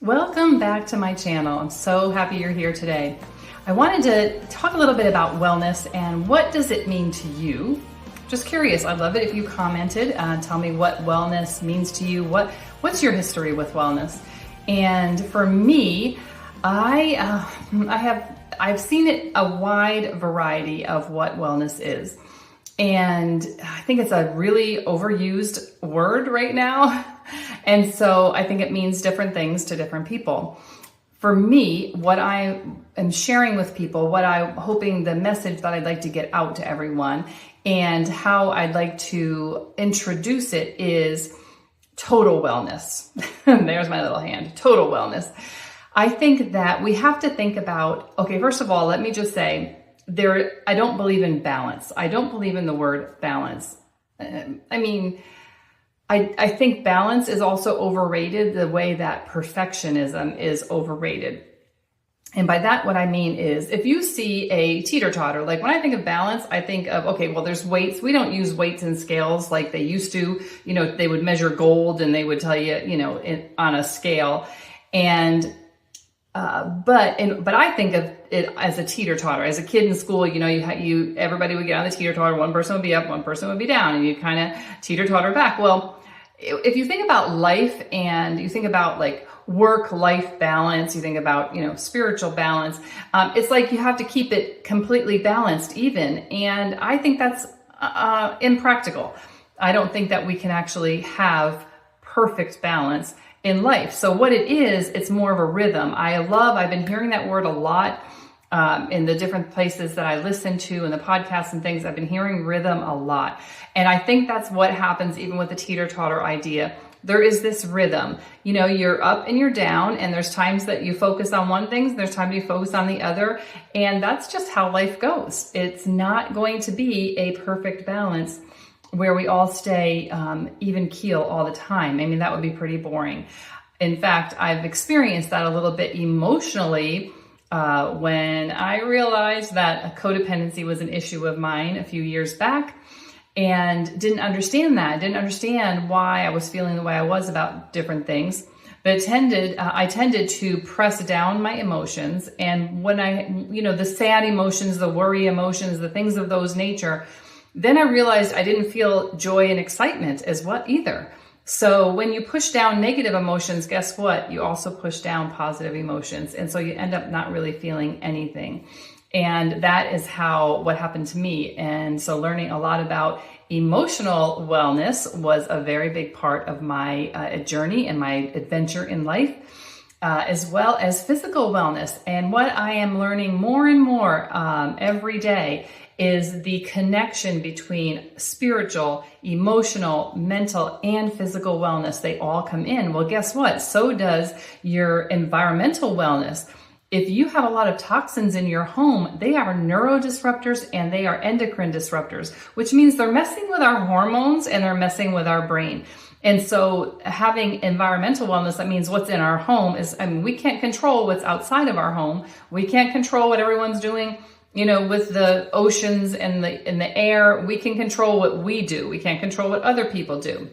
Welcome back to my channel. I'm so happy you're here today. I wanted to talk a little bit about wellness and what does it mean to you? Just curious. I'd love it if you commented. Tell me what wellness means to you. What's your history with wellness? And for me, I've seen it a wide variety of what wellness is. And I think it's a really overused word right now. And so I think it means different things to different people. For me, what I am sharing with people, what I'm hoping the message that I'd like to get out to everyone and how I'd like to introduce it is total wellness. There's my little hand, total wellness. I think that we have to think about, okay, first of all, let me just say, I don't believe in balance. I don't believe in the word balance. I think balance is also overrated the way that perfectionism is overrated. And by that, what I mean is if you see a teeter-totter, like when I think of balance, I think of, okay, well, there's weights. We don't use weights and scales like they used to. You know, they would measure gold and they would tell you, on a scale. And but I think of it as a teeter-totter. As a kid in school, everybody would get on the teeter-totter. One person would be up, one person would be down, and you kind of teeter-totter back. Well, if you think about life and you think about like work-life balance, you think about, spiritual balance, it's like you have to keep it completely balanced even. And I think that's impractical. I don't think that we can actually have perfect balance in life. So what it is, it's more of a rhythm. I've been hearing that word a lot in the different places that I listen to and the podcasts and things. I've been hearing rhythm a lot. And I think that's what happens even with the teeter-totter idea. There is this rhythm. You're up and you're down, and there's times that you focus on one thing, there's times you focus on the other, and that's just how life goes. It's not going to be a perfect balance where we all stay even keel all the time. That would be pretty boring. In fact, I've experienced that a little bit emotionally when I realized that codependency was an issue of mine a few years back and didn't understand that. Didn't understand why I was feeling the way I was about different things. But I tended to press down my emotions. And when the sad emotions, the worry emotions, the things of those nature, then I realized I didn't feel joy and excitement as well either. So when you push down negative emotions, guess what? You also push down positive emotions. And so you end up not really feeling anything. And that is what happened to me. And so learning a lot about emotional wellness was a very big part of my journey and my adventure in life, as well as physical wellness. And what I am learning more and more every day is the connection between spiritual, emotional, mental, and physical wellness. They all come in. Well, guess what? So does your environmental wellness. If you have a lot of toxins in your home, they are neurodisruptors and they are endocrine disruptors, which means they're messing with our hormones and they're messing with our brain. And so having environmental wellness, that means what's in our home we can't control what's outside of our home. We can't control what everyone's doing, with the oceans and the air. We can control what we do. We can't control what other people do.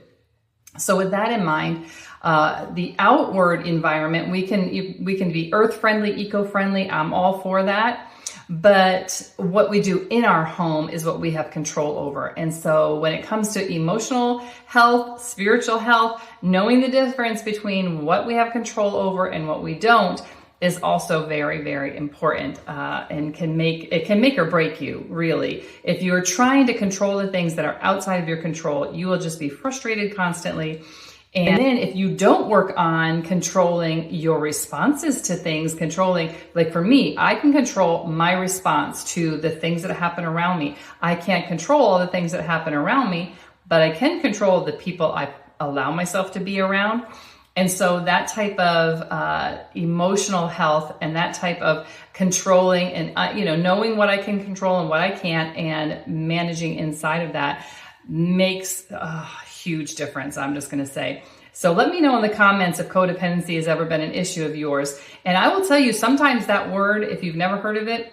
So with that in mind, the outward environment, we can be earth-friendly, eco-friendly. I'm all for that. But what we do in our home is what we have control over. And so when it comes to emotional health, spiritual health, knowing the difference between what we have control over and what we don't is also very, very important, and can make or break you, really. If you're trying to control the things that are outside of your control, you will just be frustrated constantly. And then if you don't work on controlling your responses to things, like for me, I can control my response to the things that happen around me. I can't control all the things that happen around me, but I can control the people I allow myself to be around. And so that type of emotional health and that type of controlling and, knowing what I can control and what I can't and managing inside of that makes a huge difference, I'm just going to say. So let me know in the comments if codependency has ever been an issue of yours. And I will tell you, sometimes that word, if you've never heard of it,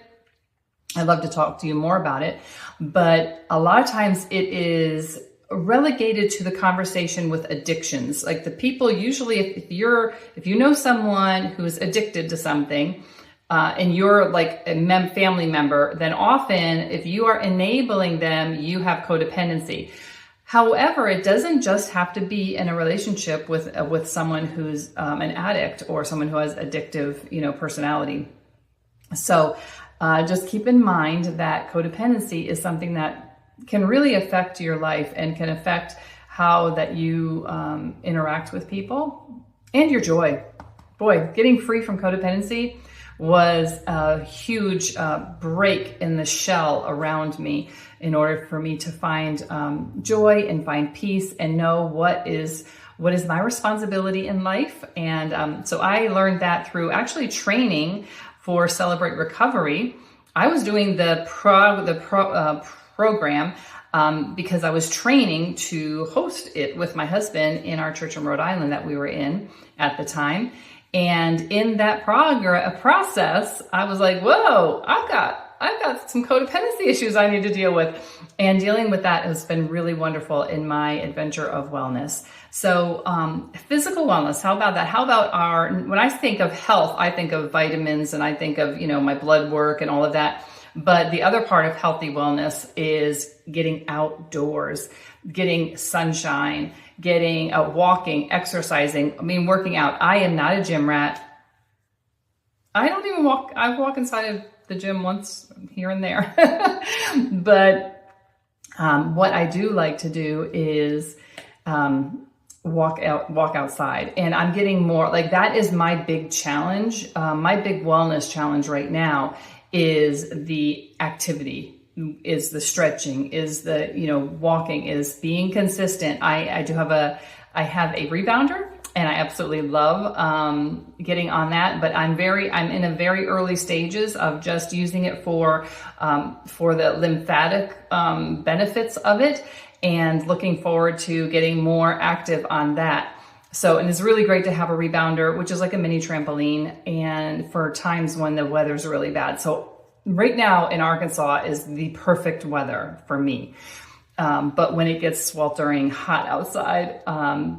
I'd love to talk to you more about it. But a lot of times it is relegated to the conversation with addictions. Like the people usually, if you know someone who's addicted to something, and you're like a family member, then often if you are enabling them, you have codependency. However, it doesn't just have to be in a relationship with someone who's an addict or someone who has addictive, personality. So just keep in mind that codependency is something that can really affect your life and can affect how that you interact with people and your joy. Boy, getting free from codependency was a huge break in the shell around me in order for me to find joy and find peace and know what is my responsibility in life. And so I learned that through actually training for Celebrate Recovery. I was doing the program because I was training to host it with my husband in our church in Rhode Island that we were in at the time. And in that process, I was like, whoa, I've got some codependency issues I need to deal with. And dealing with that has been really wonderful in my adventure of wellness. So physical wellness, how about that? How about when I think of health, I think of vitamins and I think of, my blood work and all of that. But the other part of healthy wellness is getting outdoors, getting sunshine, getting walking, exercising, working out. I am not a gym rat. I don't even walk. I walk inside of the gym once here and there. But what I do like to do is walk outside. And I'm getting more, like that is my big challenge. My big wellness challenge right now is the activity, is the stretching, is the, walking, is being consistent. I have a rebounder and I absolutely love getting on that, but I'm in a very early stages of just using it for the lymphatic benefits of it and looking forward to getting more active on that. So, and it's really great to have a rebounder, which is like a mini trampoline, and for times when the weather's really bad. So right now in Arkansas is the perfect weather for me. But when it gets sweltering hot outside,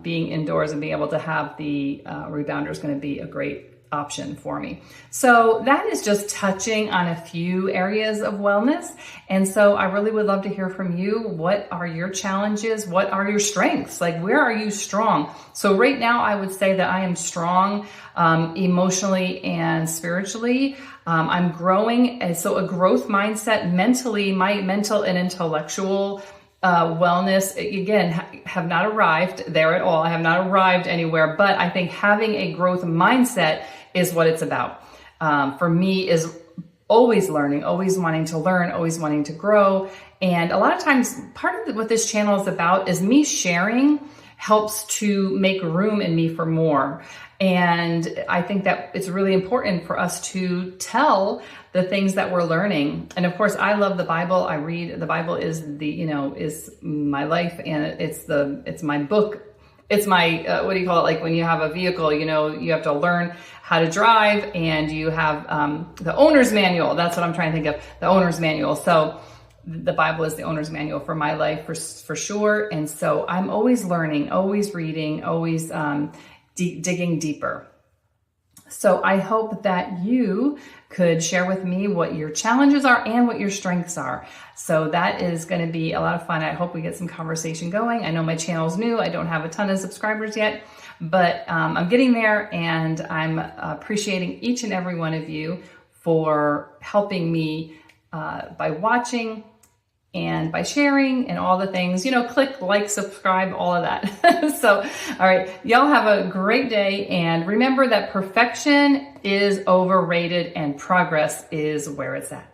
being indoors and being able to have the rebounder is going to be a great option for me. So that is just touching on a few areas of wellness. And so I really would love to hear from you. What are your challenges? What are your strengths? Like, where are you strong? So right now I would say that I am strong emotionally and spiritually. I'm growing. So a growth mindset mentally, my mental and intellectual wellness, again, have not arrived there at all. I have not arrived anywhere, but I think having a growth mindset is what it's about. For me is always learning, always wanting to learn, always wanting to grow. And a lot of times part of what this channel is about is me sharing helps to make room in me for more. And I think that it's really important for us to tell the things that we're learning. And of course, I love the Bible. I read the Bible is is my life, and it's my book. It's my, what do you call it? Like when you have a vehicle, you have to learn how to drive, and you have the owner's manual. That's what I'm trying to think of, the owner's manual. So the Bible is the owner's manual for my life for sure. And so I'm always learning, always reading, always digging deeper. So I hope that you could share with me what your challenges are and what your strengths are. So that is going to be a lot of fun. I hope we get some conversation going. I know my channel's new. I don't have a ton of subscribers yet, but I'm getting there, and I'm appreciating each and every one of you for helping me by watching and by sharing and all the things, click, like, subscribe, all of that. So, all right, y'all have a great day. And remember that perfection is overrated and progress is where it's at.